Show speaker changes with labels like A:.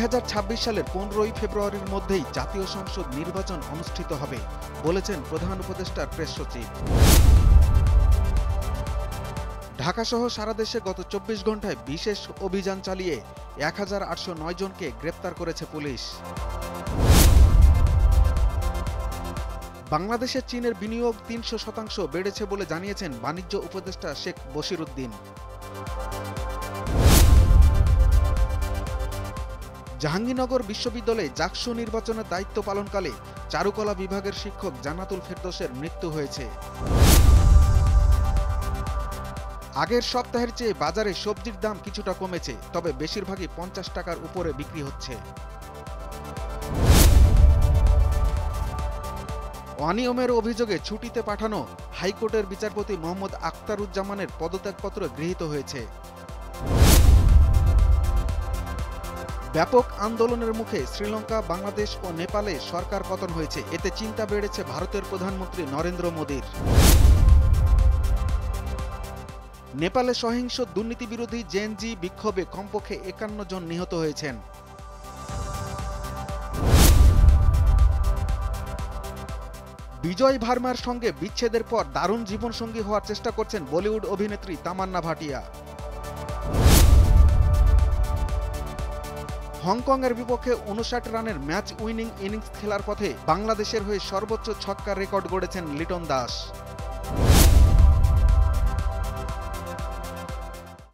A: 2026 সালের 15ই ফেব্রুয়ারির মধ্যেই জাতীয় সংসদ নির্বাচন অনুষ্ঠিত হবে বলেছেন প্রধান উপদেষ্টার প্রেস সচিব। ঢাকাসহ সারা দেশে গত 24 ঘণ্টায় বিশেষ অভিযান চালিয়ে 1809 জনকে গ্রেপ্তার করেছে পুলিশ। বাংলাদেশে চীনের বিনিয়োগ 300% বেড়েছে বলে জানিয়েছেন বাণিজ্য উপদেষ্টা শেখ বশিরউদ্দিন। জাহাঙ্গীরনগর বিশ্ববিদ্যালয়ে জাকসু নির্বাচনের দায়িত্ব পালনকালে চারুকলা বিভাগের শিক্ষক জান্নাতুল ফেরদৌসের মৃত্যু হয়েছে। আগের সপ্তাহের চেয়ে বাজারে সবজির দাম কিছুটা কমেছে, তবে বেশিরভাগই 50 টাকার উপরে বিক্রি হচ্ছে। অনিয়মের অভিযোগে ছুটিতে পাঠানো হাইকোর্টের বিচারপতি মোহাম্মদ আখতারুজ্জামানের পদত্যাগপত্র গৃহীত হয়েছে। ব্যাপক আন্দোলনের মুখে শ্রীলঙ্কা, বাংলাদেশ ও নেপালে সরকার পতন হয়েছে। এতে চিন্তা বেড়েছে ভারতের প্রধানমন্ত্রী নরেন্দ্র মোদীর। নেপালে সহিংস দুর্নীতিবিরোধী জেএনজি বিক্ষোভে কমপক্ষে 51 জন নিহত হয়েছেন। বিজয় ভার্মার সঙ্গে বিচ্ছেদের পর দারুণ জীবনসঙ্গী হওয়ার চেষ্টা করছেন বলিউড অভিনেত্রী তামান্না ভাটিয়া। হংকংয়ের বিপক্ষে 59 রানের ম্যাচ উইনিং ইনিংস খেলার পথে বাংলাদেশের হয়ে সর্বোচ্চ ছক্কার রেকর্ড গড়েছেন লিটন দাস।